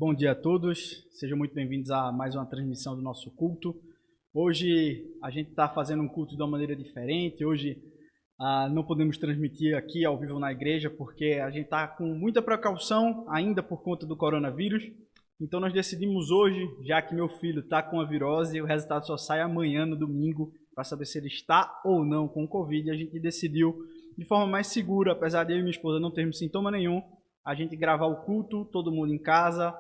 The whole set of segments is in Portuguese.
Bom dia a todos, sejam muito bem-vindos a mais uma transmissão do nosso culto. Hoje a gente está fazendo um culto de uma maneira diferente. Hoje não podemos transmitir aqui ao vivo na igreja porque a gente está com muita precaução ainda por conta do coronavírus. Então nós decidimos hoje, já que meu filho está com a virose e o resultado só sai amanhã, no domingo, para saber se ele está ou não com o Covid, a gente decidiu de forma mais segura, apesar de eu e minha esposa não termos sintoma nenhum, a gente gravar o culto, todo mundo em casa,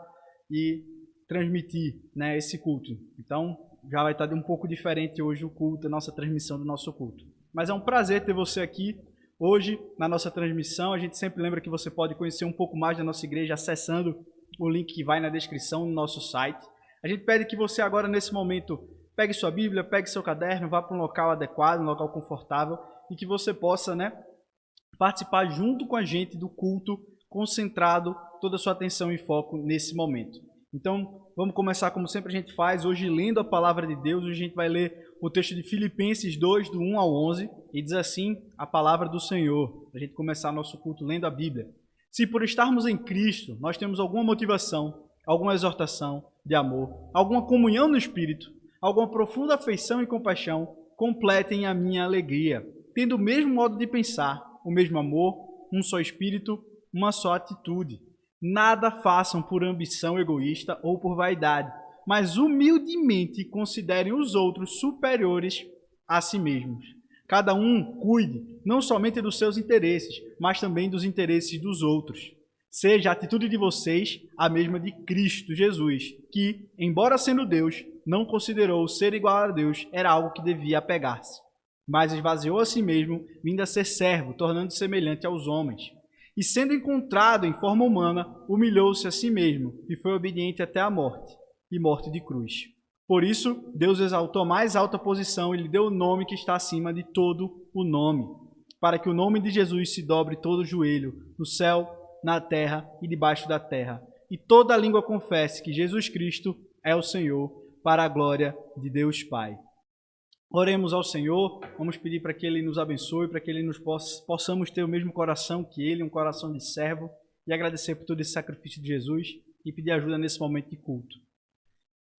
e transmitir, né, esse culto. Então, já vai estar um pouco diferente hoje o culto, a nossa transmissão do nosso culto. Mas é um prazer ter você aqui hoje na nossa transmissão. A gente sempre lembra que você pode conhecer um pouco mais da nossa igreja acessando o link que vai na descrição do nosso site. A gente pede que você agora, nesse momento, pegue sua Bíblia, pegue seu caderno, vá para um local adequado, um local confortável, e que você possa, né, participar junto com a gente do culto, concentrado, toda a sua atenção e foco nesse momento. Então, vamos começar como sempre a gente faz, hoje lendo a palavra de Deus. Hoje a gente vai ler o texto de Filipenses 2, do 1 ao 11, e diz assim a palavra do Senhor, para a gente começar nosso culto lendo a Bíblia. Se por estarmos em Cristo, nós temos alguma motivação, alguma exortação de amor, alguma comunhão no Espírito, alguma profunda afeição e compaixão, completem a minha alegria, tendo o mesmo modo de pensar, o mesmo amor, um só Espírito, uma só atitude. Nada façam por ambição egoísta ou por vaidade, mas humildemente considerem os outros superiores a si mesmos. Cada um cuide não somente dos seus interesses, mas também dos interesses dos outros. Seja a atitude de vocês a mesma de Cristo Jesus, que, embora sendo Deus, não considerou ser igual a Deus era algo que devia apegar-se, mas esvaziou a si mesmo, vindo a ser servo, tornando-se semelhante aos homens. E sendo encontrado em forma humana, humilhou-se a si mesmo e foi obediente até a morte, e morte de cruz. Por isso, Deus exaltou a mais alta posição e lhe deu o nome que está acima de todo o nome, para que o nome de Jesus se dobre todo o joelho, no céu, na terra e debaixo da terra, e toda a língua confesse que Jesus Cristo é o Senhor, para a glória de Deus Pai. Oremos ao Senhor, vamos pedir para que Ele nos abençoe, para que Ele possamos ter o mesmo coração que Ele, um coração de servo, e agradecer por todo esse sacrifício de Jesus e pedir ajuda nesse momento de culto.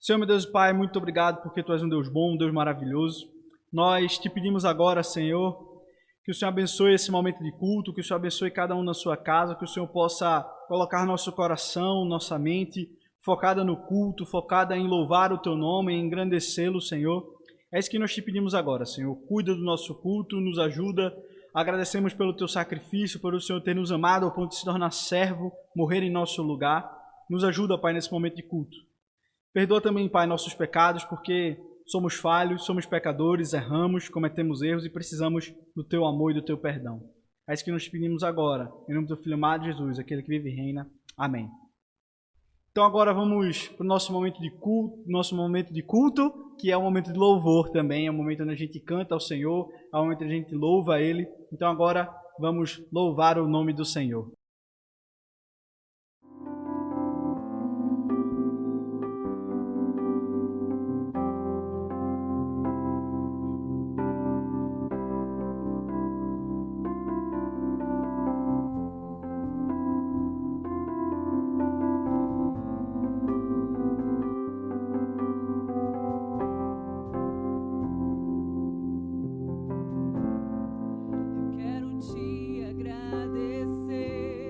Senhor, meu Deus e Pai, muito obrigado porque Tu és um Deus bom, um Deus maravilhoso. Nós te pedimos agora, Senhor, que o Senhor abençoe esse momento de culto, que o Senhor abençoe cada um na sua casa, que o Senhor possa colocar nosso coração, nossa mente focada no culto, focada em louvar o Teu nome, em engrandecê-lo, Senhor. É isso que nós te pedimos agora, Senhor. Cuida do nosso culto, nos ajuda. Agradecemos pelo Teu sacrifício, pelo Senhor ter nos amado ao ponto de se tornar servo, morrer em nosso lugar. Nos ajuda, Pai, nesse momento de culto. Perdoa também, Pai, nossos pecados, porque somos falhos, somos pecadores, erramos, cometemos erros e precisamos do Teu amor e do Teu perdão. É isso que nós te pedimos agora, em nome do Teu Filho amado Jesus, aquele que vive e reina. Amém. Então agora vamos para o nosso momento de culto, que é um momento de louvor também, é um momento onde a gente canta ao Senhor, é um momento onde a gente louva a Ele. Então agora vamos louvar o nome do Senhor. Quero te agradecer.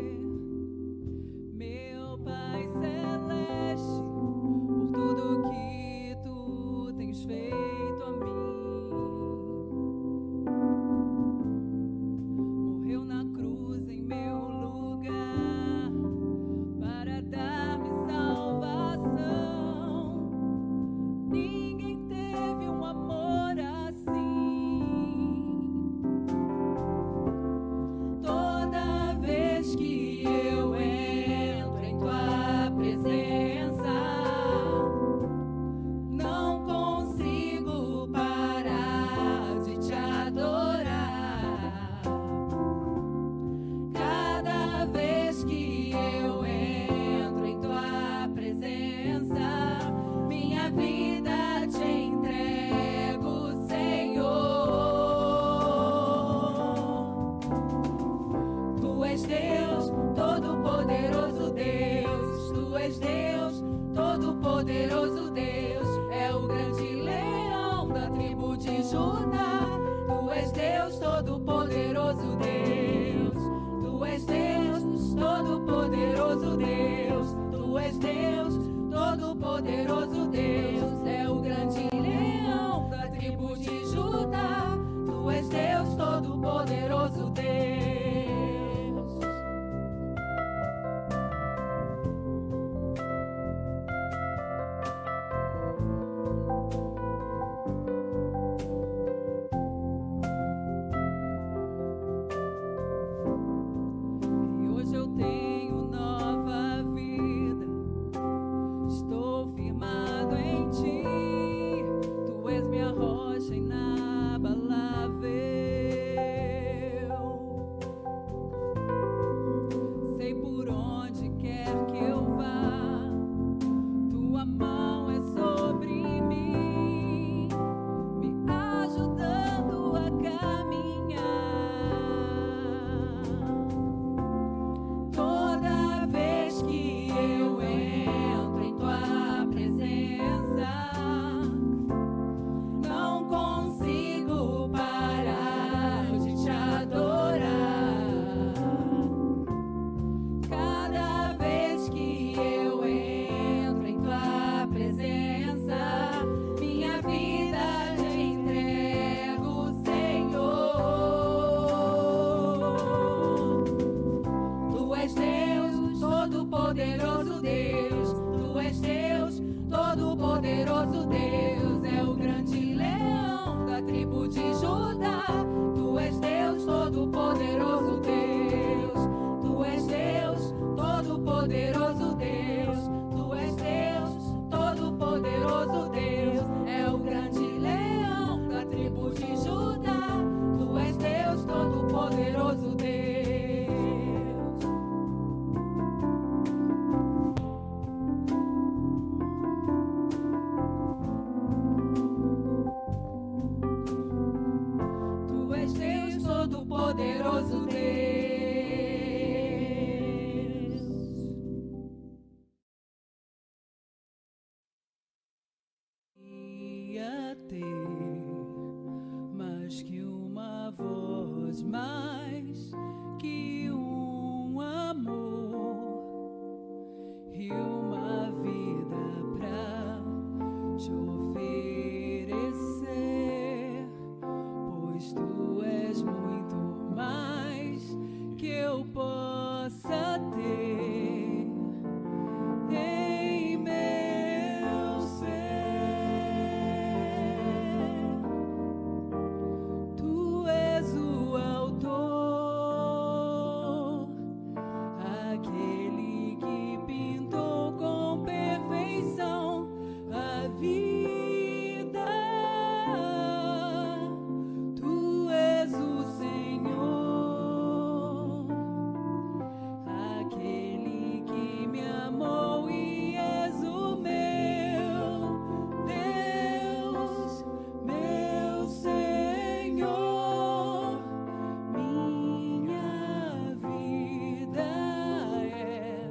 és mais que um amor e uma vida pra te oferecer, pois tu és muito mais que eu possa ter em meu ser. Tu és o autor, aquele que pintou com perfeição a vida. Tu és o Senhor, aquele que me amou e és o meu Deus, meu Senhor. Minha vida é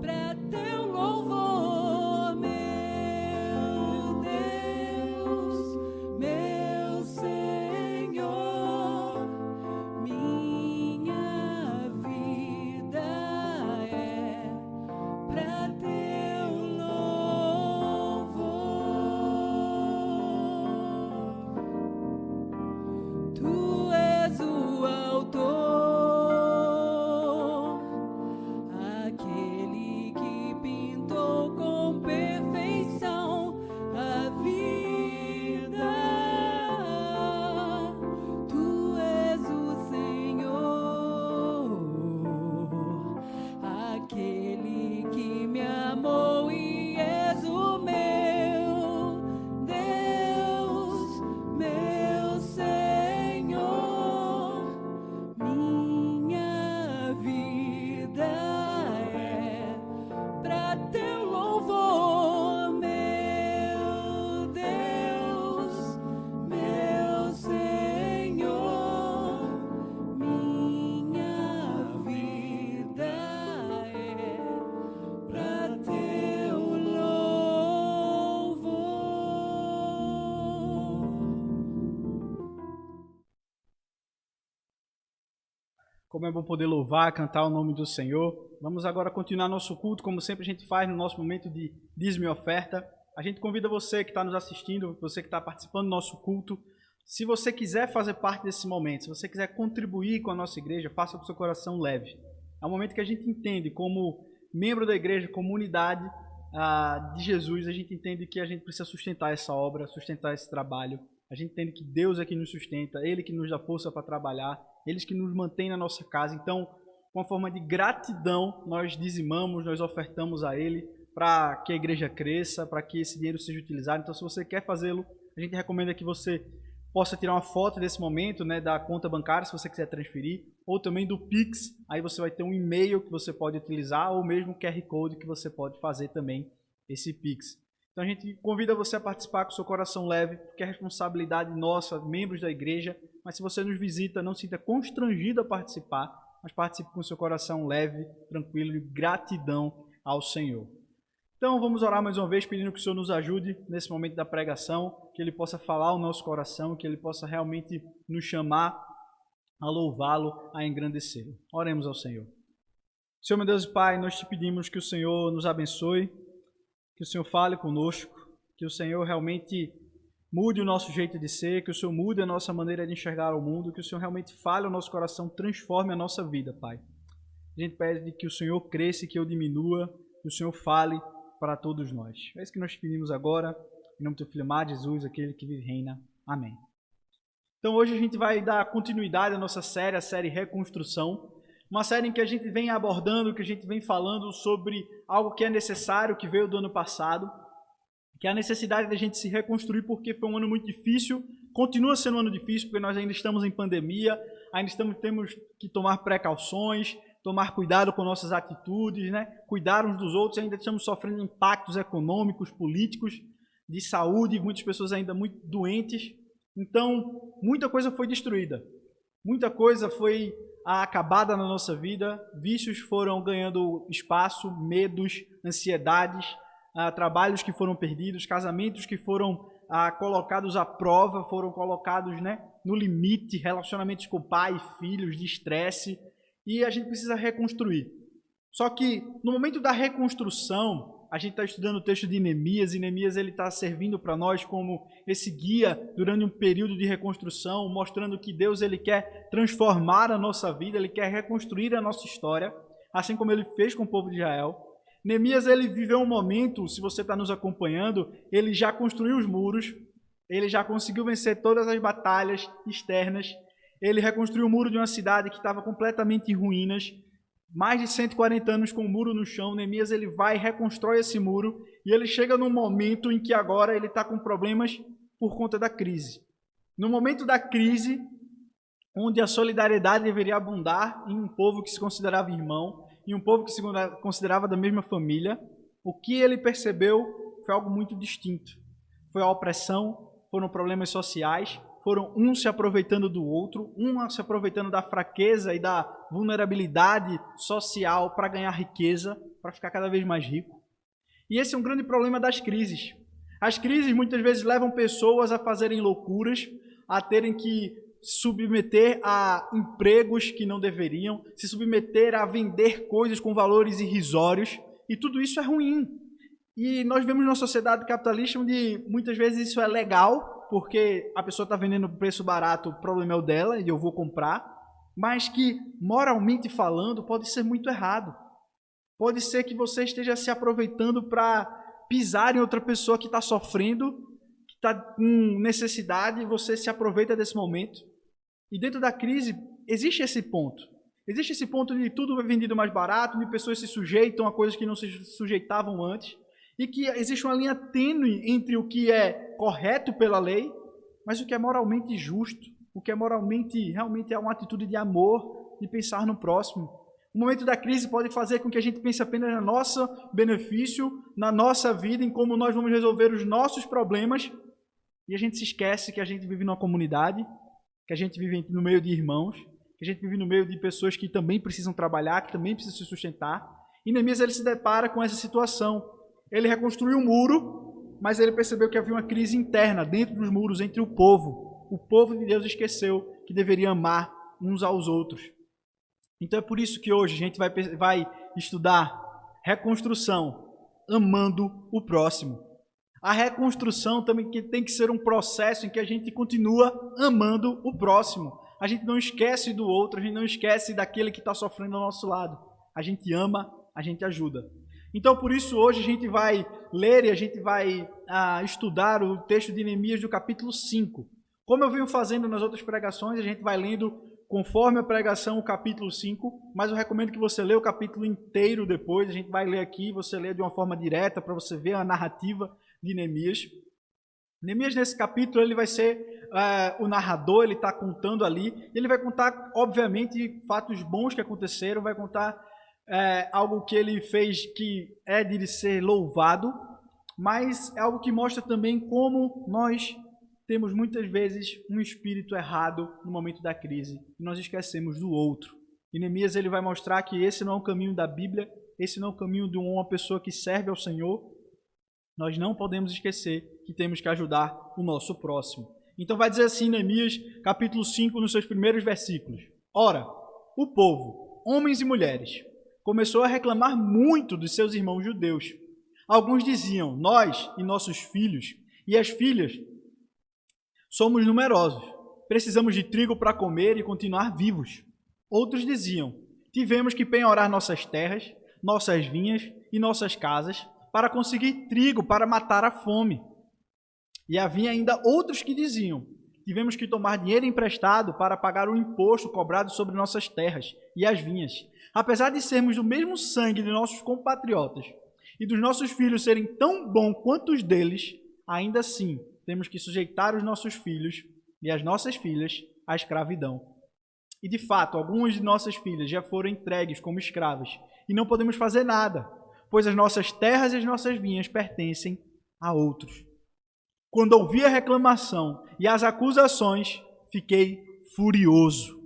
pra teu louvor, meu Deus, meu Senhor. Minha vida é pra teu louvor. Tu és o autor, aquele que pintou com perfeição a vida. Tu és o Senhor, aquele que me amou e és o meu Deus, meu Senhor. Minha vida é pra teu louvor, meu Deus, meu Senhor. Minha vida é pra teu louvor. Como é bom poder louvar, cantar o nome do Senhor. Vamos agora continuar nosso culto, como sempre a gente faz no nosso momento de dízimo e oferta. A gente convida você que está nos assistindo, você que está participando do nosso culto. Se você quiser fazer parte desse momento, se você quiser contribuir com a nossa igreja, faça com o seu coração leve. É um momento que a gente entende como membro da igreja, comunidade de Jesus, a gente entende que a gente precisa sustentar essa obra, sustentar esse trabalho. A gente entende que Deus é que nos sustenta, Ele que nos dá força para trabalhar, Ele que nos mantém na nossa casa. Então, com uma forma de gratidão, nós dizimamos, nós ofertamos a Ele para que a igreja cresça, para que esse dinheiro seja utilizado. Então, se você quer fazê-lo, a gente recomenda que você possa tirar uma foto desse momento, né, da conta bancária, se você quiser transferir, ou também do Pix. Aí você vai ter um e-mail que você pode utilizar, ou mesmo um QR Code que você pode fazer também esse Pix. Então a gente convida você a participar com o seu coração leve, porque é responsabilidade nossa, membros da igreja. Mas se você nos visita, não se sinta constrangido a participar, mas participe com o seu coração leve, tranquilo e gratidão ao Senhor. Então vamos orar mais uma vez, pedindo que o Senhor nos ajude nesse momento da pregação, que Ele possa falar ao nosso coração, que Ele possa realmente nos chamar a louvá-lo, a engrandecê-lo. Oremos ao Senhor. Senhor, meu Deus e Pai, nós te pedimos que o Senhor nos abençoe, que o Senhor fale conosco, que o Senhor realmente mude o nosso jeito de ser, que o Senhor mude a nossa maneira de enxergar o mundo, que o Senhor realmente fale ao nosso coração, transforme a nossa vida, Pai. A gente pede que o Senhor cresça e que eu diminua, que o Senhor fale para todos nós. É isso que nós pedimos agora, em nome do teu Filho amado Jesus, aquele que vive e reina. Amém. Então hoje a gente vai dar continuidade à nossa série, a série Reconstrução, uma série em que a gente vem abordando, que a gente vem falando sobre algo que é necessário, que veio do ano passado, que é a necessidade da gente se reconstruir, porque foi um ano muito difícil, continua sendo um ano difícil, porque nós ainda estamos em pandemia, ainda temos que tomar precauções, tomar cuidado com nossas atitudes, né? Cuidar uns dos outros, ainda estamos sofrendo impactos econômicos, políticos, de saúde, muitas pessoas ainda muito doentes. Então, muita coisa foi destruída, muita coisa foi acabada na nossa vida, vícios foram ganhando espaço, medos, ansiedades, trabalhos que foram perdidos, casamentos que foram colocados à prova, foram colocados, né, no limite, relacionamentos com pai e filhos, de estresse, e a gente precisa reconstruir. Só que no momento da reconstrução, a gente está estudando o texto de Neemias, e Neemias está servindo para nós como esse guia durante um período de reconstrução, mostrando que Deus ele quer transformar a nossa vida, ele quer reconstruir a nossa história, assim como ele fez com o povo de Israel. Neemias ele viveu um momento, se você está nos acompanhando, ele já construiu os muros, ele já conseguiu vencer todas as batalhas externas, ele reconstruiu o muro de uma cidade que estava completamente em ruínas, mais de 140 anos com o muro no chão. Neemias ele vai e reconstrói esse muro, e ele chega num momento em que agora ele está com problemas por conta da crise. No momento da crise, onde a solidariedade deveria abundar em um povo que se considerava irmão, em um povo que se considerava da mesma família, o que ele percebeu foi algo muito distinto. Foi a opressão, foram problemas sociais, foram um se aproveitando do outro, um se aproveitando da fraqueza e da vulnerabilidade social para ganhar riqueza, para ficar cada vez mais rico. E esse é um grande problema das crises. As crises muitas vezes levam pessoas a fazerem loucuras, a terem que se submeter a empregos que não deveriam, se submeter a vender coisas com valores irrisórios, e tudo isso é ruim. E nós vemos numa sociedade capitalista onde muitas vezes isso é legal, porque a pessoa está vendendo por preço barato, o problema é o dela e eu vou comprar, mas que, moralmente falando, pode ser muito errado. Pode ser que você esteja se aproveitando para pisar em outra pessoa que está sofrendo, que está com necessidade, e você se aproveita desse momento. E dentro da crise, existe esse ponto. Existe esse ponto de tudo é vendido mais barato, de pessoas se sujeitam a coisas que não se sujeitavam antes, e que existe uma linha tênue entre o que é correto pela lei, mas o que é moralmente justo, o que é moralmente, realmente é uma atitude de amor, de pensar no próximo. O momento da crise pode fazer com que a gente pense apenas no nosso benefício, na nossa vida, em como nós vamos resolver os nossos problemas, e a gente se esquece que a gente vive numa comunidade, que a gente vive no meio de irmãos, que a gente vive no meio de pessoas que também precisam trabalhar, que também precisam se sustentar. E Neemias ele se depara com essa situação. Ele reconstruiu o muro, mas ele percebeu que havia uma crise interna dentro dos muros entre o povo. O povo de Deus esqueceu que deveria amar uns aos outros. Então é por isso que hoje a gente vai estudar reconstrução, amando o próximo. A reconstrução também tem que ser um processo em que a gente continua amando o próximo. A gente não esquece do outro, a gente não esquece daquele que está sofrendo ao nosso lado. A gente ama, a gente ajuda. Então, por isso, hoje a gente vai ler e a gente vai estudar o texto de Neemias do capítulo 5. Como eu venho fazendo nas outras pregações, a gente vai lendo conforme a pregação o capítulo 5, mas eu recomendo que você lê o capítulo inteiro depois. A gente vai ler aqui, você lê de uma forma direta para você ver a narrativa de Neemias. Neemias, nesse capítulo, ele vai ser o narrador, ele está contando ali. Ele vai contar, obviamente, fatos bons que aconteceram, vai contar algo que ele fez que é de ser louvado, mas é algo que mostra também como nós temos muitas vezes um espírito errado no momento da crise e nós esquecemos do outro. E Neemias ele vai mostrar que esse não é o caminho da Bíblia, esse não é o caminho de uma pessoa que serve ao Senhor. Nós não podemos esquecer que temos que ajudar o nosso próximo. Então vai dizer assim Neemias, capítulo 5, nos seus primeiros versículos. Ora, o povo, homens e mulheres, começou a reclamar muito dos seus irmãos judeus. Alguns diziam, nós e nossos filhos e as filhas somos numerosos, precisamos de trigo para comer e continuar vivos. Outros diziam, tivemos que penhorar nossas terras, nossas vinhas e nossas casas para conseguir trigo para matar a fome. E havia ainda outros que diziam, tivemos que tomar dinheiro emprestado para pagar o imposto cobrado sobre nossas terras e as vinhas. Apesar de sermos do mesmo sangue de nossos compatriotas e dos nossos filhos serem tão bons quanto os deles, ainda assim temos que sujeitar os nossos filhos e as nossas filhas à escravidão. E de fato, algumas de nossas filhas já foram entregues como escravas e não podemos fazer nada, pois as nossas terras e as nossas vinhas pertencem a outros. Quando ouvi a reclamação e as acusações, fiquei furioso.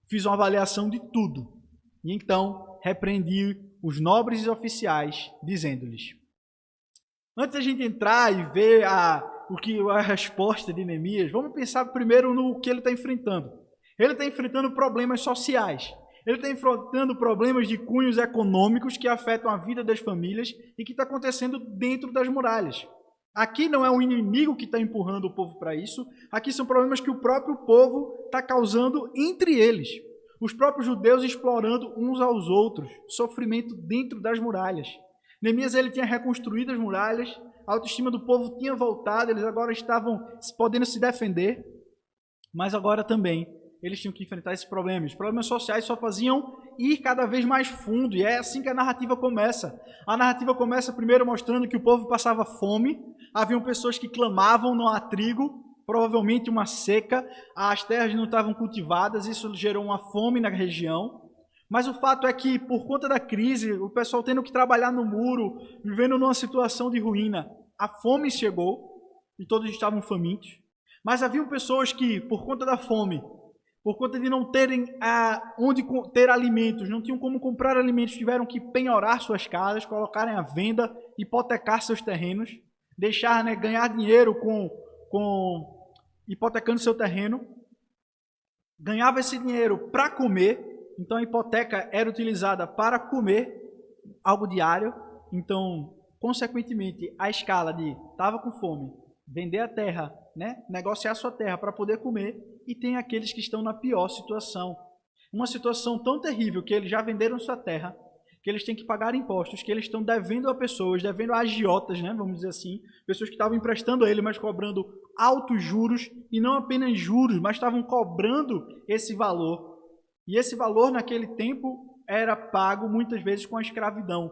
Fiz uma avaliação de tudo e então repreendi os nobres e oficiais, dizendo-lhes: antes da gente entrar e ver a resposta de Neemias, vamos pensar primeiro no que ele está enfrentando. Ele está enfrentando problemas sociais. Ele está enfrentando problemas de cunhos econômicos que afetam a vida das famílias e que está acontecendo dentro das muralhas. Aqui não é um inimigo que está empurrando o povo para isso. Aqui são problemas que o próprio povo está causando entre eles. Os próprios judeus explorando uns aos outros. Sofrimento dentro das muralhas. Neemias ele tinha reconstruído as muralhas. A autoestima do povo tinha voltado. Eles agora estavam podendo se defender. Mas agora também eles tinham que enfrentar esses problemas. Os problemas sociais só faziam ir cada vez mais fundo. E é assim que a narrativa começa. A narrativa começa primeiro mostrando que o povo passava fome. Haviam pessoas que clamavam, não há trigo. Provavelmente uma seca. As terras não estavam cultivadas. Isso gerou uma fome na região. Mas o fato é que, por conta da crise, o pessoal tendo que trabalhar no muro, vivendo numa situação de ruína, a fome chegou e todos estavam famintos. Mas haviam pessoas que, por conta da fome, por conta de não terem onde ter alimentos, não tinham como comprar alimentos, tiveram que penhorar suas casas, colocarem à venda, hipotecar seus terrenos, deixar, ganhar dinheiro hipotecando seu terreno. Ganhava esse dinheiro para comer, então a hipoteca era utilizada para comer algo diário. Então, consequentemente, a escala de estava com fome, vender a terra, negociar sua terra para poder comer, e tem aqueles que estão na pior situação. Uma situação tão terrível que eles já venderam sua terra, que eles têm que pagar impostos, que eles estão devendo a pessoas, devendo a agiotas, vamos dizer assim, pessoas que estavam emprestando a ele, mas cobrando altos juros, e não apenas juros, mas estavam cobrando esse valor. E esse valor, naquele tempo, era pago muitas vezes com a escravidão.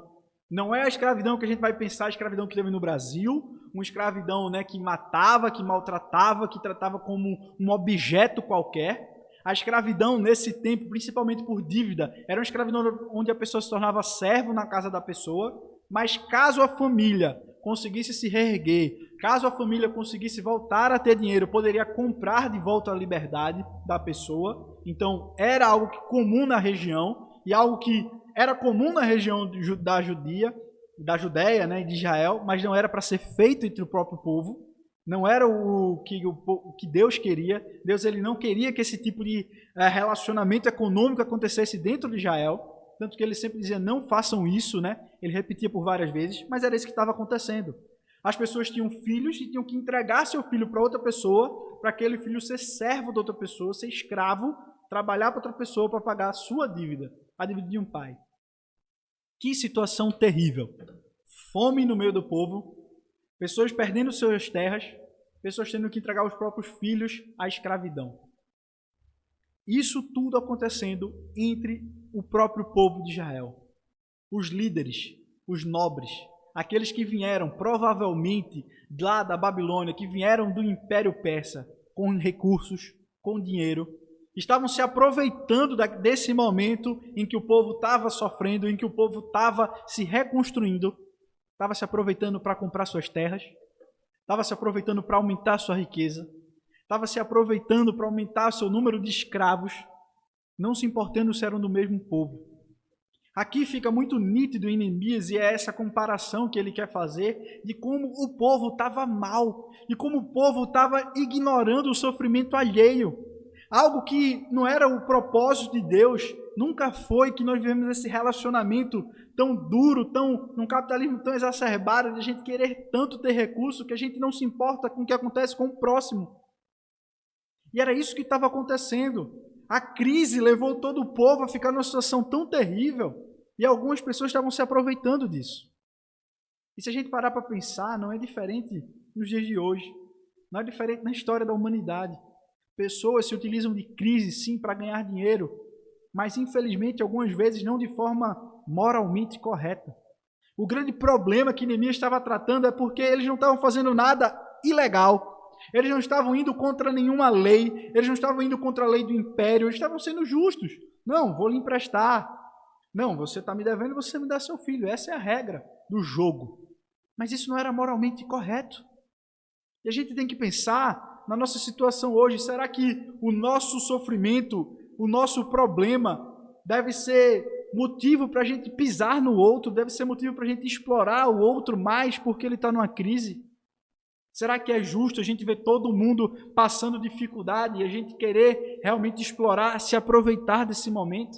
Não é a escravidão que a gente vai pensar, a escravidão que teve no Brasil, uma escravidão que matava, que maltratava, que tratava como um objeto qualquer. A escravidão, nesse tempo, principalmente por dívida, era uma escravidão onde a pessoa se tornava servo na casa da pessoa, mas caso a família conseguisse se reerguer, caso a família conseguisse voltar a ter dinheiro, poderia comprar de volta a liberdade da pessoa. Então, era algo comum na região, e algo que era comum na região da Judéia, de Israel, mas não era para ser feito entre o próprio povo. Não era o que Deus queria. Deus ele não queria que esse tipo de relacionamento econômico acontecesse dentro de Israel. Tanto que ele sempre dizia, não façam isso, Ele repetia por várias vezes, mas era isso que estava acontecendo. As pessoas tinham filhos e tinham que entregar seu filho para outra pessoa, para aquele filho ser servo de outra pessoa, ser escravo, trabalhar para outra pessoa para pagar a sua dívida, a dívida de um pai. Que situação terrível. Fome no meio do povo, pessoas perdendo suas terras, pessoas tendo que entregar os próprios filhos à escravidão. Isso tudo acontecendo entre o próprio povo de Israel. Os líderes, os nobres, aqueles que vieram provavelmente lá da Babilônia, que vieram do Império Persa, com recursos, com dinheiro, estavam se aproveitando desse momento em que o povo estava sofrendo, em que o povo estava se reconstruindo, estava se aproveitando para comprar suas terras, estava se aproveitando para aumentar sua riqueza, estava se aproveitando para aumentar seu número de escravos, não se importando se eram do mesmo povo. Aqui fica muito nítido em Neemias, e é essa comparação que ele quer fazer de como o povo estava mal, e como o povo estava ignorando o sofrimento alheio. Algo que não era o propósito de Deus, nunca foi que nós vivemos esse relacionamento tão duro, num capitalismo tão exacerbado, de a gente querer tanto ter recurso que a gente não se importa com o que acontece com o próximo. E era isso que estava acontecendo. A crise levou todo o povo a ficar numa situação tão terrível, e algumas pessoas estavam se aproveitando disso. E se a gente parar para pensar, não é diferente nos dias de hoje, não é diferente na história da humanidade. Pessoas se utilizam de crise, sim, para ganhar dinheiro, mas, infelizmente, algumas vezes não de forma moralmente correta. O grande problema que Neemias estava tratando é porque eles não estavam fazendo nada ilegal. Eles não estavam indo contra nenhuma lei, eles não estavam indo contra a lei do império, eles estavam sendo justos. Não, vou lhe emprestar. Não, você está me devendo, você me dá seu filho. Essa é a regra do jogo. Mas isso não era moralmente correto. E a gente tem que pensar na nossa situação hoje. Será que o nosso sofrimento, o nosso problema deve ser motivo para a gente pisar no outro, deve ser motivo para a gente explorar o outro mais porque ele está numa crise? Será que é justo a gente ver todo mundo passando dificuldade e a gente querer realmente explorar, se aproveitar desse momento?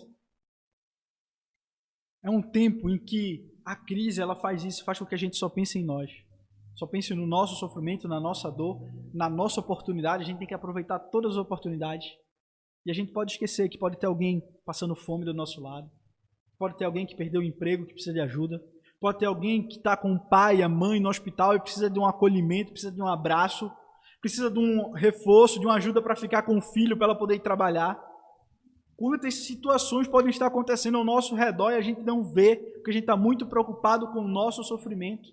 É um tempo em que a crise ela faz isso, faz com que a gente só pense em nós. Só pense no nosso sofrimento, na nossa dor, na nossa oportunidade. A gente tem que aproveitar todas as oportunidades. E a gente pode esquecer que pode ter alguém passando fome do nosso lado. Pode ter alguém que perdeu o emprego, que precisa de ajuda. Pode ter alguém que está com o pai, a mãe no hospital e precisa de um acolhimento, precisa de um abraço, precisa de um reforço, de uma ajuda para ficar com o filho, para ela poder ir trabalhar. Quantas situações podem estar acontecendo ao nosso redor e a gente não vê, porque a gente está muito preocupado com o nosso sofrimento.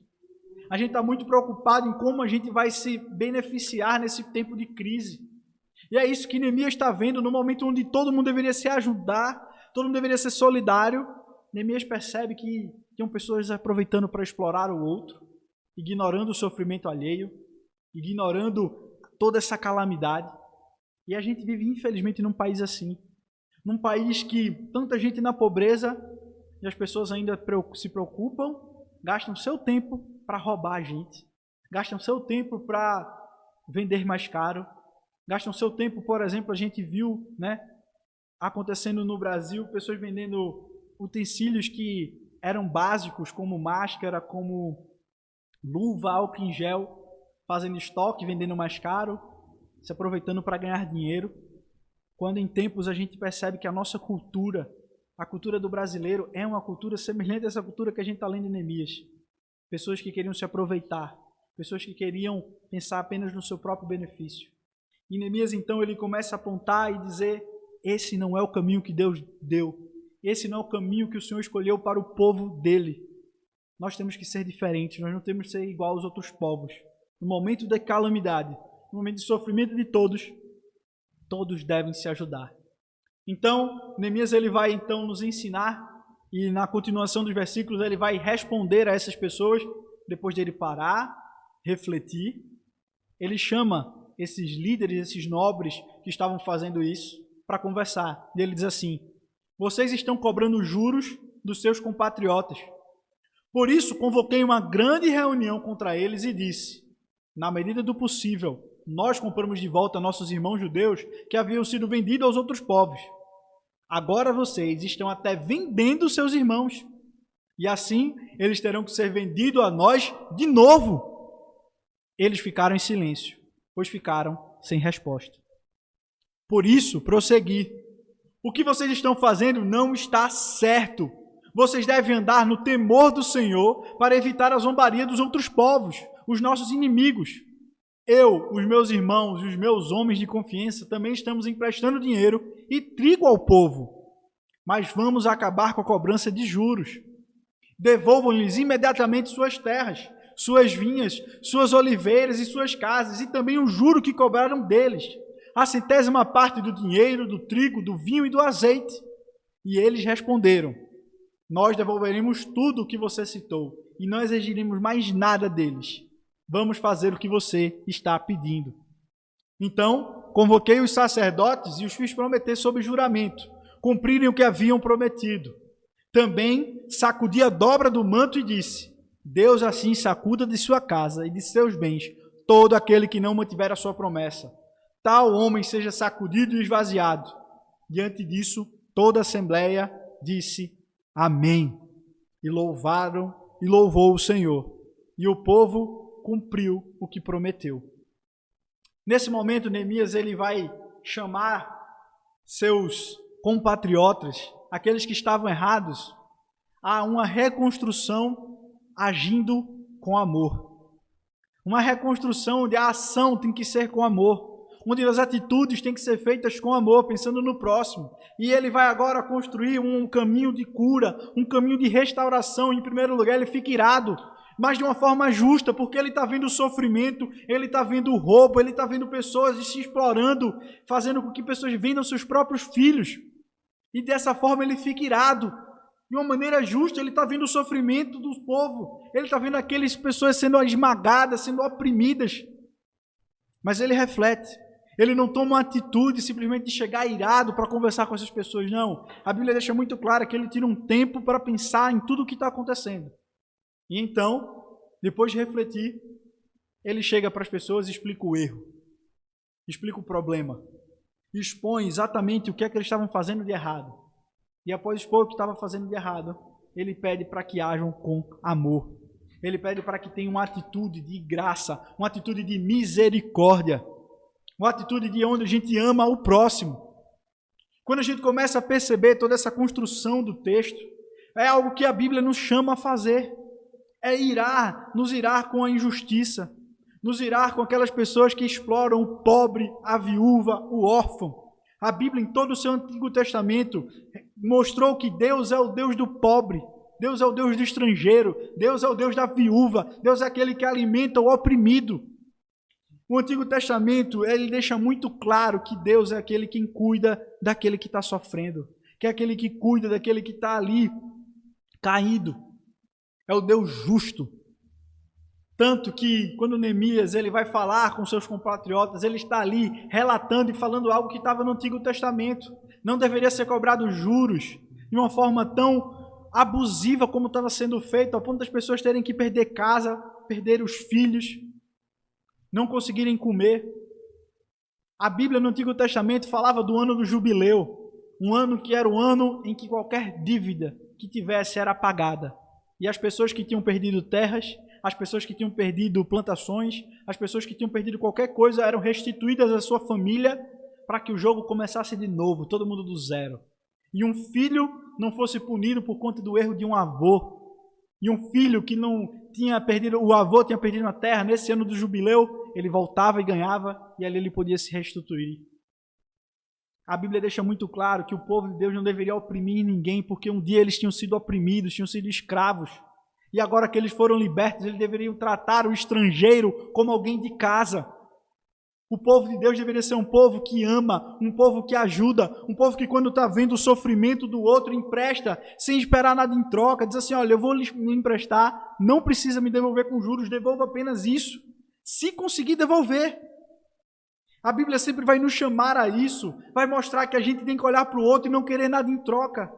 A gente está muito preocupado em como a gente vai se beneficiar nesse tempo de crise. E é isso que Neemias está vendo no momento onde todo mundo deveria se ajudar, todo mundo deveria ser solidário. Neemias percebe que tinham pessoas aproveitando para explorar o outro, ignorando o sofrimento alheio, ignorando toda essa calamidade. E a gente vive, infelizmente, num país assim. Num país que tanta gente na pobreza e as pessoas ainda se preocupam, gastam seu tempo para roubar a gente, gastam seu tempo para vender mais caro, gastam seu tempo, por exemplo, a gente viu, acontecendo no Brasil, pessoas vendendo utensílios que eram básicos, como máscara, como luva, álcool em gel, fazendo estoque, vendendo mais caro, se aproveitando para ganhar dinheiro. Quando em tempos a gente percebe que a nossa cultura, a cultura do brasileiro, é uma cultura semelhante a essa cultura que a gente está lendo em Neemias. Pessoas que queriam se aproveitar, pessoas que queriam pensar apenas no seu próprio benefício. E Neemias, então, ele começa a apontar e dizer: esse não é o caminho que Deus deu. Esse não é o caminho que o Senhor escolheu para o povo dele. Nós temos que ser diferentes, nós não temos que ser igual aos outros povos. No momento da calamidade, no momento de sofrimento de todos, todos devem se ajudar. Então, Neemias ele vai então nos ensinar, e na continuação dos versículos ele vai responder a essas pessoas, depois de ele parar, refletir. Ele chama esses líderes, esses nobres que estavam fazendo isso, para conversar. E ele diz assim: vocês estão cobrando juros dos seus compatriotas. Por isso, convoquei uma grande reunião contra eles e disse: na medida do possível, nós compramos de volta nossos irmãos judeus que haviam sido vendidos aos outros povos. Agora vocês estão até vendendo seus irmãos. E assim, eles terão que ser vendidos a nós de novo. Eles ficaram em silêncio, pois ficaram sem resposta. Por isso, prossegui: o que vocês estão fazendo não está certo. Vocês devem andar no temor do Senhor para evitar a zombaria dos outros povos, os nossos inimigos. Eu, os meus irmãos e os meus homens de confiança também estamos emprestando dinheiro e trigo ao povo. Mas vamos acabar com a cobrança de juros. Devolvam-lhes imediatamente suas terras, suas vinhas, suas oliveiras e suas casas, e também o juro que cobraram deles, a 100ª parte do dinheiro, do trigo, do vinho e do azeite. E eles responderam: nós devolveremos tudo o que você citou, e não exigiremos mais nada deles. Vamos fazer o que você está pedindo. Então, convoquei os sacerdotes e os fiz prometer sob juramento, cumprirem o que haviam prometido. Também sacudi a dobra do manto e disse: Deus assim sacuda de sua casa e de seus bens todo aquele que não mantiver a sua promessa. Tal homem seja sacudido e esvaziado. Diante disso, toda a assembleia disse amém. E louvou o Senhor. E o povo cumpriu o que prometeu. Nesse momento, Neemias ele vai chamar seus compatriotas, aqueles que estavam errados, a uma reconstrução agindo com amor. Uma reconstrução onde a ação tem que ser com amor, onde as atitudes têm que ser feitas com amor, pensando no próximo. E ele vai agora construir um caminho de cura, um caminho de restauração. Em primeiro lugar, ele fica irado, mas de uma forma justa, porque ele está vendo o sofrimento, ele está vendo o roubo, ele está vendo pessoas se explorando, fazendo com que pessoas vendam seus próprios filhos. E dessa forma ele fica irado. De uma maneira justa, ele está vendo o sofrimento do povo, ele está vendo aquelas pessoas sendo esmagadas, sendo oprimidas. Mas ele reflete, ele não toma uma atitude simplesmente de chegar irado para conversar com essas pessoas, não. A Bíblia deixa muito claro que ele tira um tempo para pensar em tudo o que está acontecendo. E então, depois de refletir, ele chega para as pessoas e explica o erro, explica o problema, expõe exatamente o que é que eles estavam fazendo de errado. E após expor o que estava fazendo de errado, ele pede para que ajam com amor. Ele pede para que tenham uma atitude de graça, uma atitude de misericórdia, uma atitude de onde a gente ama o próximo. Quando a gente começa a perceber toda essa construção do texto, é algo que a Bíblia nos chama a fazer. É nos irar com a injustiça, nos irar com aquelas pessoas que exploram o pobre, a viúva, o órfão. A Bíblia, em todo o seu Antigo Testamento, mostrou que Deus é o Deus do pobre, Deus é o Deus do estrangeiro, Deus é o Deus da viúva, Deus é aquele que alimenta o oprimido. O Antigo Testamento, ele deixa muito claro que Deus é aquele quem cuida daquele que está sofrendo, que é aquele que cuida daquele que está ali caído. É o Deus justo. Tanto que quando Neemias ele vai falar com seus compatriotas, ele está ali relatando e falando algo que estava no Antigo Testamento. Não deveria ser cobrado juros de uma forma tão abusiva como estava sendo feito, ao ponto das pessoas terem que perder casa, perder os filhos, não conseguirem comer. A Bíblia no Antigo Testamento falava do ano do jubileu, um ano que era o ano em que qualquer dívida que tivesse era pagada. E as pessoas que tinham perdido terras, as pessoas que tinham perdido plantações, as pessoas que tinham perdido qualquer coisa eram restituídas à sua família para que o jogo começasse de novo, todo mundo do zero. E um filho não fosse punido por conta do erro de um avô. E um filho que não tinha perdido, o avô tinha perdido a terra, nesse ano do jubileu, ele voltava e ganhava, e ali ele podia se restituir. A Bíblia deixa muito claro que o povo de Deus não deveria oprimir ninguém, porque um dia eles tinham sido oprimidos, tinham sido escravos. E agora que eles foram libertos, eles deveriam tratar o estrangeiro como alguém de casa. O povo de Deus deveria ser um povo que ama, um povo que ajuda, um povo que quando está vendo o sofrimento do outro, empresta, sem esperar nada em troca, diz assim, olha, eu vou lhe emprestar, não precisa me devolver com juros, devolva apenas isso, se conseguir devolver. A Bíblia sempre vai nos chamar a isso, vai mostrar que a gente tem que olhar para o outro e não querer nada em troca.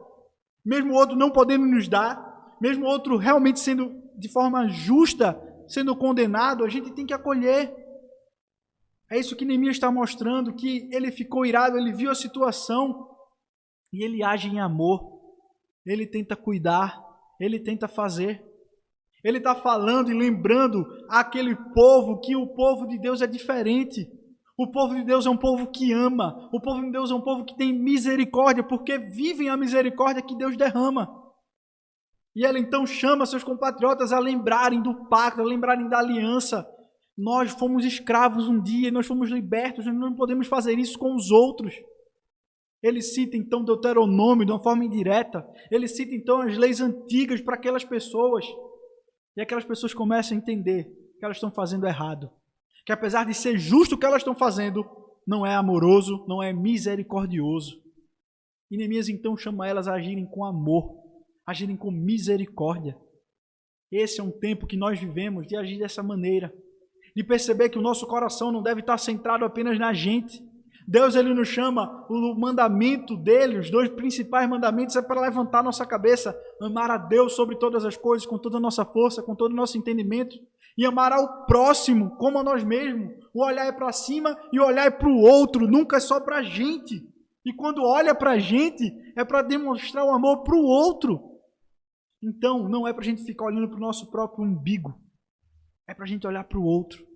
Mesmo o outro não podendo nos dar, mesmo o outro realmente sendo de forma justa, sendo condenado, a gente tem que acolher. É isso que Neemias está mostrando, que ele ficou irado, ele viu a situação e ele age em amor. Ele tenta cuidar, ele tenta fazer. Ele está falando e lembrando àquele povo que o povo de Deus é diferente. O povo de Deus é um povo que ama. O povo de Deus é um povo que tem misericórdia, porque vivem a misericórdia que Deus derrama. E ela então chama seus compatriotas a lembrarem do pacto, a lembrarem da aliança. Nós fomos escravos um dia, nós fomos libertos, nós não podemos fazer isso com os outros. Ele cita então Deuteronômio de uma forma indireta. Ele cita então as leis antigas para aquelas pessoas. E aquelas pessoas começam a entender que elas estão fazendo errado. Que apesar de ser justo o que elas estão fazendo, não é amoroso, não é misericordioso. E Neemias então chama elas a agirem com amor, agirem com misericórdia. Esse é um tempo que nós vivemos de agir dessa maneira. De perceber que o nosso coração não deve estar centrado apenas na gente. Deus ele nos chama, o mandamento dele, os dois principais mandamentos é para levantar nossa cabeça, amar a Deus sobre todas as coisas, com toda a nossa força, com todo o nosso entendimento, e amar ao próximo como a nós mesmos. O olhar é para cima e o olhar é para o outro, nunca é só para a gente. E quando olha para a gente, é para demonstrar o amor para o outro. Então, não é para a gente ficar olhando para o nosso próprio umbigo, é para a gente olhar para o outro.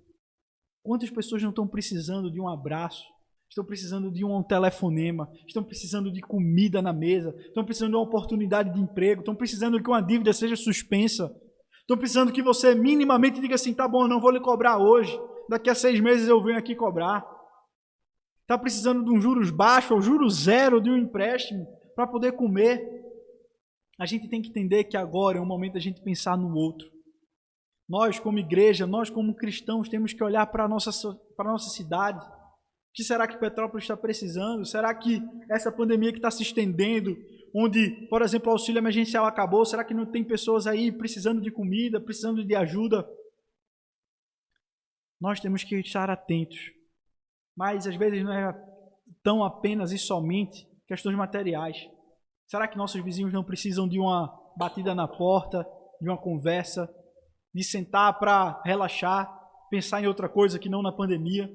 Quantas pessoas não estão precisando de um abraço? Estão precisando de um telefonema, estão precisando de comida na mesa, estão precisando de uma oportunidade de emprego, estão precisando que uma dívida seja suspensa, estão precisando que você minimamente diga assim, tá bom, eu não vou lhe cobrar hoje, daqui a 6 meses eu venho aqui cobrar. Está precisando de um juros baixo ou juros zero de um empréstimo para poder comer. A gente tem que entender que agora é o momento da gente pensar no outro. Nós como igreja, nós como cristãos temos que olhar para a nossa cidade. O que será que Petrópolis está precisando? Será que essa pandemia que está se estendendo, onde, por exemplo, o auxílio emergencial acabou, será que não tem pessoas aí precisando de comida, precisando de ajuda? Nós temos que estar atentos. Mas, às vezes, não é tão apenas e somente questões materiais. Será que nossos vizinhos não precisam de uma batida na porta, de uma conversa, de sentar para relaxar? pensar em outra coisa que não na pandemia?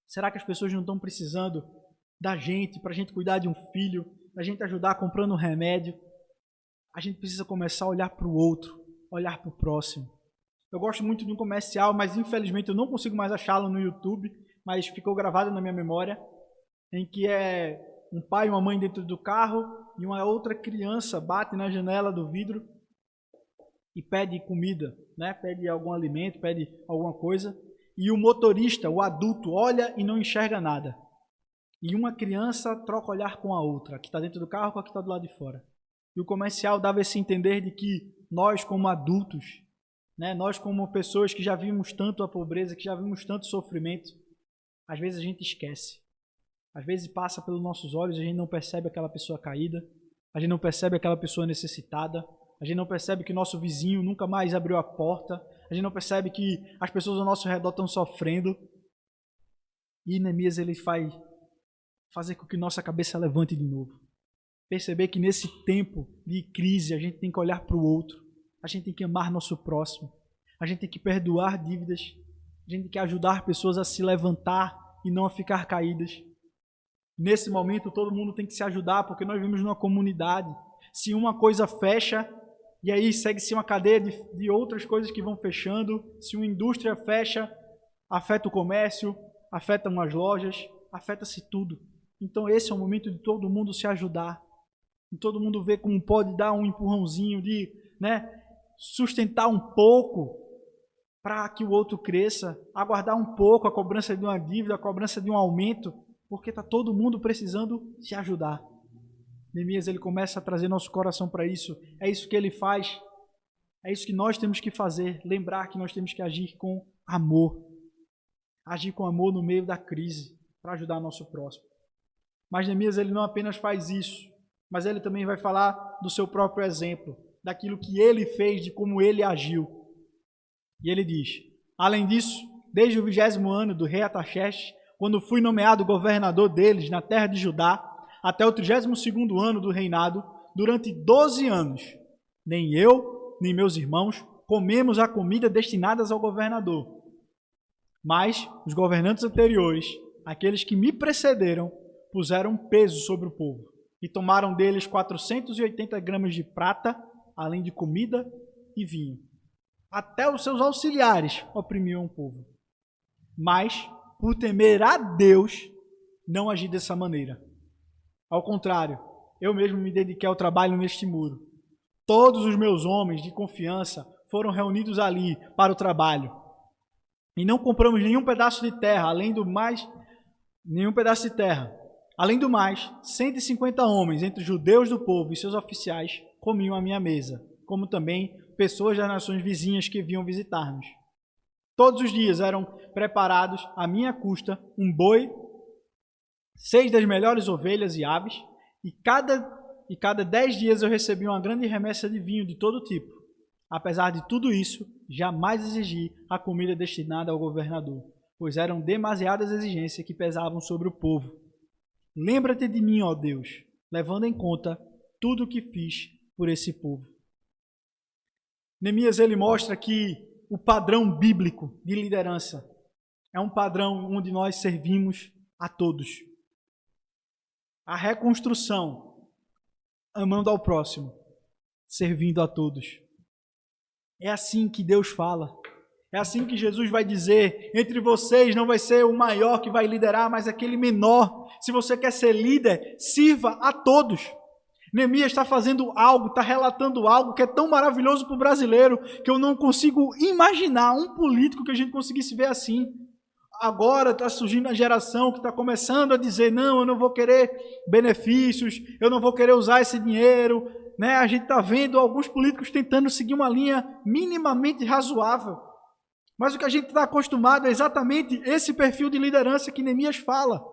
Será que as pessoas não estão precisando da gente, para a gente cuidar de um filho, para a gente ajudar comprando um remédio? A gente precisa começar a olhar para o outro, olhar para o próximo. Eu gosto muito de um comercial, mas infelizmente eu não consigo mais achá-lo no YouTube, mas ficou gravado na minha memória, em que é um pai e uma mãe dentro do carro e uma outra criança bate na janela do vidro e pede comida, né? Pede algum alimento, pede alguma coisa. E o motorista, o adulto, olha e não enxerga nada. E uma criança troca olhar com a outra, que está dentro do carro com a que está do lado de fora. E o comercial dava esse entender de que nós, como adultos, né, nós como pessoas que já vimos tanto a pobreza, que já vimos tanto sofrimento, às vezes a gente esquece. Às vezes passa pelos nossos olhos, a gente não percebe aquela pessoa caída, a gente não percebe aquela pessoa necessitada, a gente não percebe que nosso vizinho nunca mais abriu a porta, a gente não percebe que as pessoas ao nosso redor estão sofrendo. E Neemias ele faz fazer com que nossa cabeça levante de novo. Perceber que nesse tempo de crise a gente tem que olhar para o outro, a gente tem que amar nosso próximo, a gente tem que perdoar dívidas, a gente tem que ajudar pessoas a se levantar e não a ficar caídas. Nesse momento todo mundo tem que se ajudar, porque nós vivemos numa comunidade. Se uma coisa fecha, e aí segue-se uma cadeia de outras coisas que vão fechando. Se uma indústria fecha, afeta o comércio, afeta umas lojas, afeta-se tudo. Então esse é o momento de todo mundo se ajudar. De todo mundo ver como pode dar um empurrãozinho, de sustentar um pouco para que o outro cresça, aguardar um pouco a cobrança de uma dívida, a cobrança de um aumento, porque está todo mundo precisando se ajudar. Neemias ele começa a trazer nosso coração para isso. É isso que ele faz. É isso que nós temos que fazer. Lembrar que nós temos que agir com amor. Agir com amor no meio da crise, para ajudar nosso próximo. Mas Neemias ele não apenas faz isso, mas ele também vai falar do seu próprio exemplo, daquilo que ele fez, de como ele agiu. E ele diz: além disso, desde o 20º ano do rei Artaxerxes, quando fui nomeado governador deles na terra de Judá, até o 32º ano do reinado, durante 12 anos, nem eu, nem meus irmãos, comemos a comida destinada ao governador. Mas os governantes anteriores, aqueles que me precederam, puseram peso sobre o povo e tomaram deles 480 gramas de prata, além de comida e vinho. Até os seus auxiliares oprimiam o povo. Mas, por temer a Deus, não agi dessa maneira. Ao contrário, eu mesmo me dediquei ao trabalho neste muro. Todos os meus homens de confiança foram reunidos ali para o trabalho. E não compramos nenhum pedaço de terra, além do mais, 150 homens, entre os judeus do povo e seus oficiais, comiam à minha mesa, como também pessoas das nações vizinhas que vinham visitar-nos. Todos os dias eram preparados, à minha custa, um boi, 6 das melhores ovelhas e aves, e cada 10 dias eu recebia uma grande remessa de vinho de todo tipo. Apesar de tudo isso, jamais exigi a comida destinada ao governador, pois eram demasiadas exigências que pesavam sobre o povo. Lembra-te de mim, ó Deus, levando em conta tudo o que fiz por esse povo. Neemias ele mostra que o padrão bíblico de liderança é um padrão onde nós servimos a todos. A reconstrução, amando ao próximo, servindo a todos. É assim que Deus fala. É assim que Jesus vai dizer: entre vocês não vai ser o maior que vai liderar, mas aquele menor. Se você quer ser líder, sirva a todos. Neemias está fazendo algo, está relatando algo que é tão maravilhoso para o brasileiro, que eu não consigo imaginar um político que a gente conseguisse ver assim. Agora está surgindo a geração que está começando a dizer: não, eu não vou querer benefícios, eu não vou querer usar esse dinheiro. A gente está vendo alguns políticos tentando seguir uma linha minimamente razoável. Mas o que a gente está acostumado é exatamente esse perfil de liderança que Neemias fala.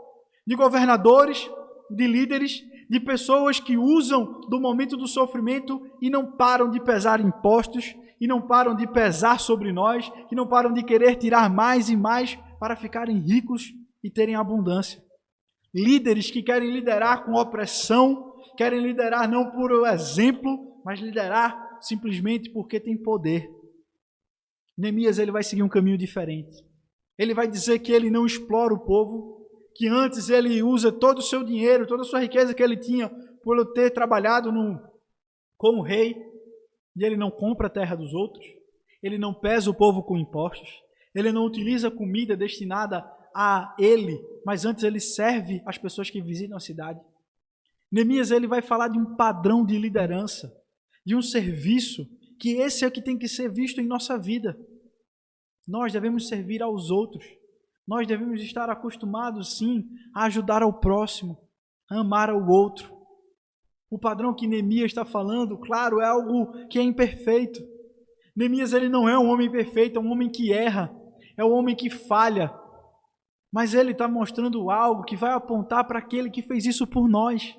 De governadores, de líderes, de pessoas que usam do momento do sofrimento e não param de pesar impostos, e não param de pesar sobre nós, e não param de querer tirar mais e mais para ficarem ricos e terem abundância. Líderes que querem liderar com opressão, querem liderar não por exemplo, mas liderar simplesmente porque tem poder. Neemias ele vai seguir um caminho diferente. Ele vai dizer que ele não explora o povo, que antes ele usa todo o seu dinheiro, toda a sua riqueza que ele tinha por ter trabalhado como rei, e ele não compra a terra dos outros, ele não pesa o povo com impostos, ele não utiliza comida destinada a ele, mas antes ele serve as pessoas que visitam a cidade. Neemias ele vai falar de um padrão de liderança, de um serviço, que esse é o que tem que ser visto em nossa vida. Nós devemos servir aos outros. Nós devemos estar acostumados, sim, a ajudar ao próximo, a amar ao outro. O padrão que Neemias está falando, claro, é algo que é imperfeito. Neemias ele não é um homem perfeito, é um homem que erra, é um homem que falha. Mas ele está mostrando algo que vai apontar para aquele que fez isso por nós,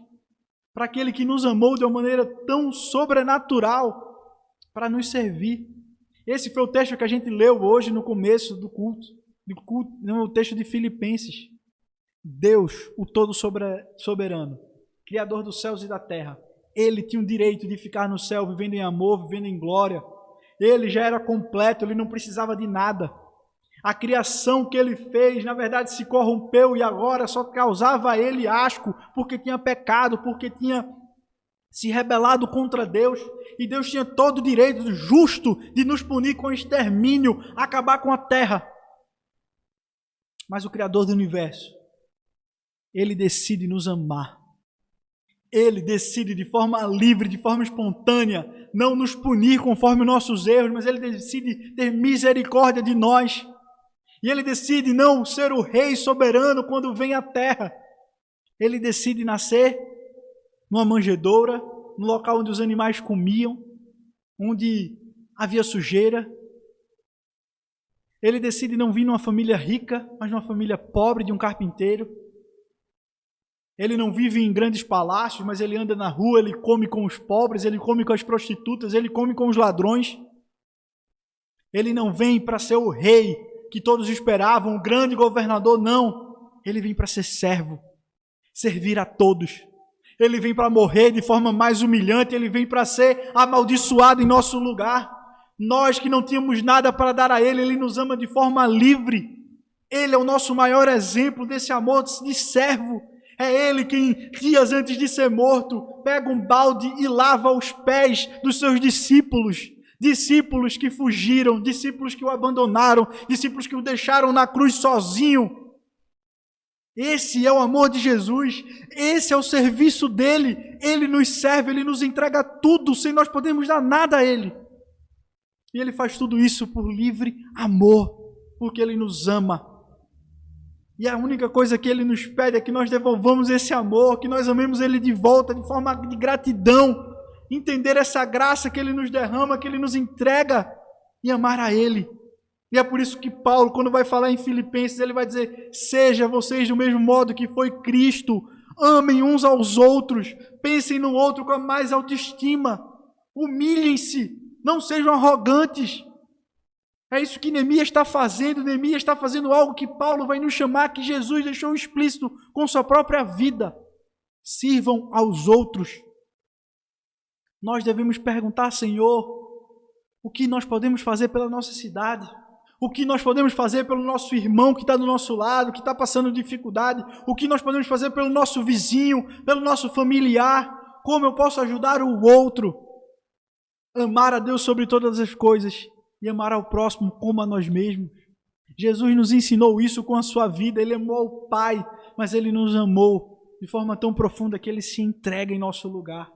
para aquele que nos amou de uma maneira tão sobrenatural para nos servir. Esse foi o texto que a gente leu hoje no começo do culto, no texto de Filipenses. Deus, o todo soberano, Criador dos céus e da terra, ele tinha o direito de ficar no céu, vivendo em amor, vivendo em glória. Ele já era completo, ele não precisava de nada. A criação que ele fez, na verdade, se corrompeu e agora só causava a ele asco, porque tinha pecado, porque tinha se rebelado contra Deus. E Deus tinha todo o direito justo de nos punir com extermínio, acabar com a terra. Mas o Criador do universo, ele decide nos amar. Ele decide de forma livre, de forma espontânea, não nos punir conforme nossos erros, mas ele decide ter misericórdia de nós. E ele decide não ser o rei soberano quando vem à terra. Ele decide nascer numa manjedoura, no local onde os animais comiam, onde havia sujeira. Ele decide não vir numa família rica, mas numa família pobre de um carpinteiro. Ele não vive em grandes palácios, mas ele anda na rua, ele come com os pobres, ele come com as prostitutas, ele come com os ladrões. Ele não vem para ser o rei que todos esperavam, o grande governador, não. Ele vem para ser servo, servir a todos. Ele vem para morrer de forma mais humilhante, ele vem para ser amaldiçoado em nosso lugar. Nós que não tínhamos nada para dar a ele, ele nos ama de forma livre. Ele é o nosso maior exemplo desse amor de servo. É ele quem, dias antes de ser morto, pega um balde e lava os pés dos seus discípulos. Discípulos que fugiram, discípulos que o abandonaram, discípulos que o deixaram na cruz sozinho. Esse é o amor de Jesus, esse é o serviço dele. Ele nos serve, ele nos entrega tudo, sem nós podermos dar nada a ele. E ele faz tudo isso por livre amor, porque ele nos ama. E a única coisa que ele nos pede é que nós devolvamos esse amor, que nós amemos ele de volta, de forma de gratidão. Entender essa graça que ele nos derrama, que ele nos entrega, e amar a ele. E é por isso que Paulo, quando vai falar em Filipenses, ele vai dizer: seja vocês do mesmo modo que foi Cristo, amem uns aos outros, pensem no outro com a mais autoestima, humilhem-se, não sejam arrogantes. É isso que Neemias está fazendo. Neemias está fazendo algo que Paulo vai nos chamar, que Jesus deixou explícito com sua própria vida. Sirvam aos outros. Nós devemos perguntar: Senhor, o que nós podemos fazer pela nossa cidade? O que nós podemos fazer pelo nosso irmão que está do nosso lado, que está passando dificuldade? O que nós podemos fazer pelo nosso vizinho, pelo nosso familiar? Como eu posso ajudar o outro? Amar a Deus sobre todas as coisas e amar ao próximo como a nós mesmos. Jesus nos ensinou isso com a sua vida. Ele amou o Pai, mas Ele nos amou de forma tão profunda que Ele se entrega em nosso lugar.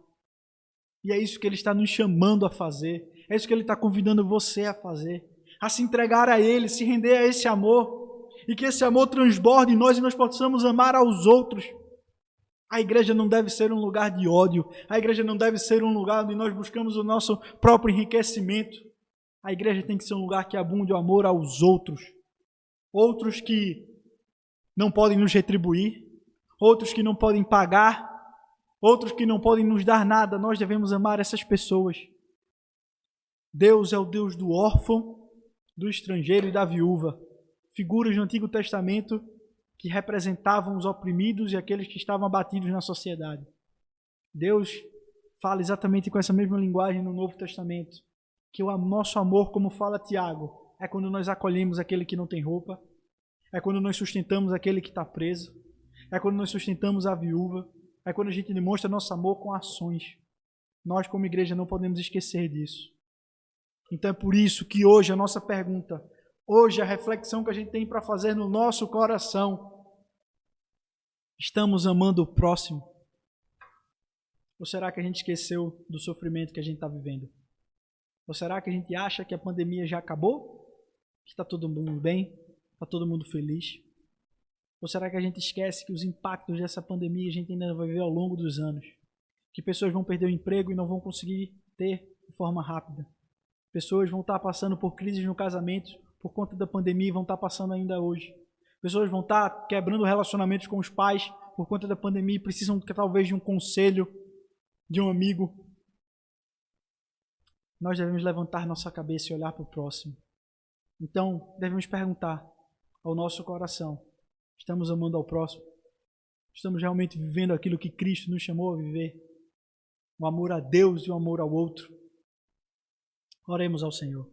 E é isso que Ele está nos chamando a fazer. É isso que Ele está convidando você a fazer. A se entregar a Ele, se render a esse amor. E que esse amor transborde em nós e nós possamos amar aos outros. A igreja não deve ser um lugar de ódio. A igreja não deve ser um lugar onde nós buscamos o nosso próprio enriquecimento. A igreja tem que ser um lugar que abunde o amor aos outros. Outros que não podem nos retribuir. Outros que não podem pagar. Outros que não podem nos dar nada. Nós devemos amar essas pessoas. Deus é o Deus do órfão, do estrangeiro e da viúva. Figuras do Antigo Testamento que representavam os oprimidos e aqueles que estavam abatidos na sociedade. Deus fala exatamente com essa mesma linguagem no Novo Testamento. Que o nosso amor, como fala Tiago, é quando nós acolhemos aquele que não tem roupa, é quando nós sustentamos aquele que está preso, é quando nós sustentamos a viúva, é quando a gente demonstra nosso amor com ações. Nós, como igreja, não podemos esquecer disso. Então é por isso que hoje a nossa pergunta, hoje a reflexão que a gente tem para fazer no nosso coração, estamos amando o próximo? Ou será que a gente esqueceu do sofrimento que a gente está vivendo? Ou será que a gente acha que a pandemia já acabou? Que está todo mundo bem? Está todo mundo feliz? Ou será que a gente esquece que os impactos dessa pandemia a gente ainda vai ver ao longo dos anos? Que pessoas vão perder o emprego e não vão conseguir ter de forma rápida. Pessoas vão estar passando por crises no casamento por conta da pandemia e vão estar passando ainda hoje. Pessoas vão estar quebrando relacionamentos com os pais por conta da pandemia e precisam talvez de um conselho, de um amigo. Nós devemos levantar nossa cabeça e olhar para o próximo. Então, devemos perguntar ao nosso coração: estamos amando ao próximo? Estamos realmente vivendo aquilo que Cristo nos chamou a viver? O amor a Deus e o amor ao outro? Oremos ao Senhor.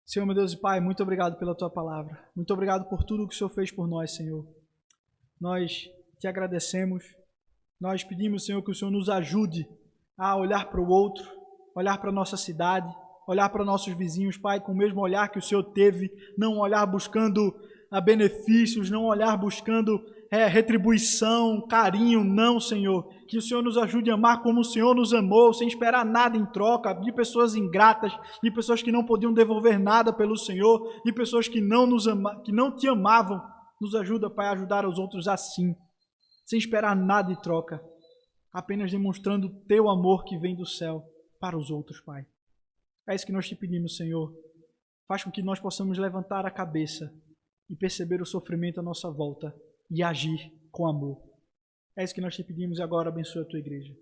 Senhor, meu Deus e Pai, muito obrigado pela Tua palavra. Muito obrigado por tudo que o Senhor fez por nós, Senhor. Nós te agradecemos. Nós pedimos, Senhor, que o Senhor nos ajude a olhar para o outro, olhar para a nossa cidade, olhar para nossos vizinhos, Pai, com o mesmo olhar que o Senhor teve, não olhar buscando benefícios, não olhar buscando retribuição, carinho, não, Senhor. Que o Senhor nos ajude a amar como o Senhor nos amou, sem esperar nada em troca, de pessoas ingratas, de pessoas que não podiam devolver nada pelo Senhor, de pessoas que não te amavam. Nos ajuda, Pai, a ajudar os outros assim, sem esperar nada em troca, apenas demonstrando o Teu amor que vem do céu para os outros, Pai. É isso que nós te pedimos, Senhor. Faz com que nós possamos levantar a cabeça e perceber o sofrimento à nossa volta e agir com amor. É isso que nós te pedimos e agora abençoa a Tua igreja.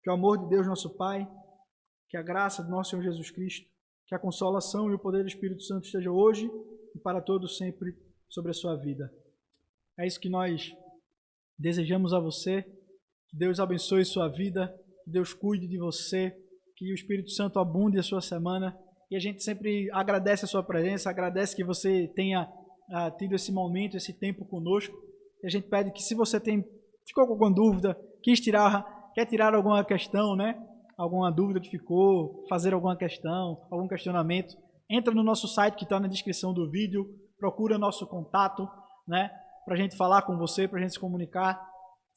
Que o amor de Deus, nosso Pai, que a graça do nosso Senhor Jesus Cristo, que a consolação e o poder do Espírito Santo esteja hoje e para todos sempre sobre a sua vida. É isso que nós desejamos a você. Que Deus abençoe sua vida, que Deus cuide de você, que o Espírito Santo abunde a sua semana. E a gente sempre agradece a sua presença, agradece que você tenha tido esse momento, esse tempo conosco. E a gente pede que, se você ficou com alguma dúvida, quer tirar alguma questão, né? Alguma dúvida que ficou, fazer alguma questão, algum questionamento, entra no nosso site que está na descrição do vídeo, procura nosso contato, né? Para a gente falar com você, para a gente se comunicar.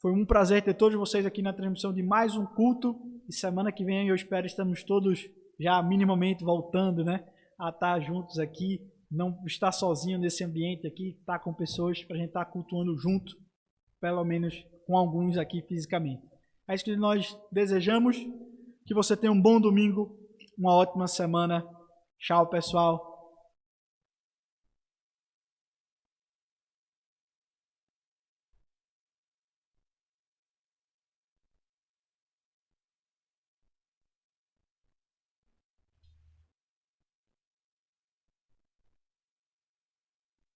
Foi um prazer ter todos vocês aqui na transmissão de mais um culto. E semana que vem eu espero estamos todos já minimamente voltando, né? A estar juntos aqui, não estar sozinho nesse ambiente aqui, estar com pessoas para a gente estar cultuando junto, pelo menos com alguns aqui fisicamente. É isso que nós desejamos. Que você tenha um bom domingo, uma ótima semana. Tchau, pessoal.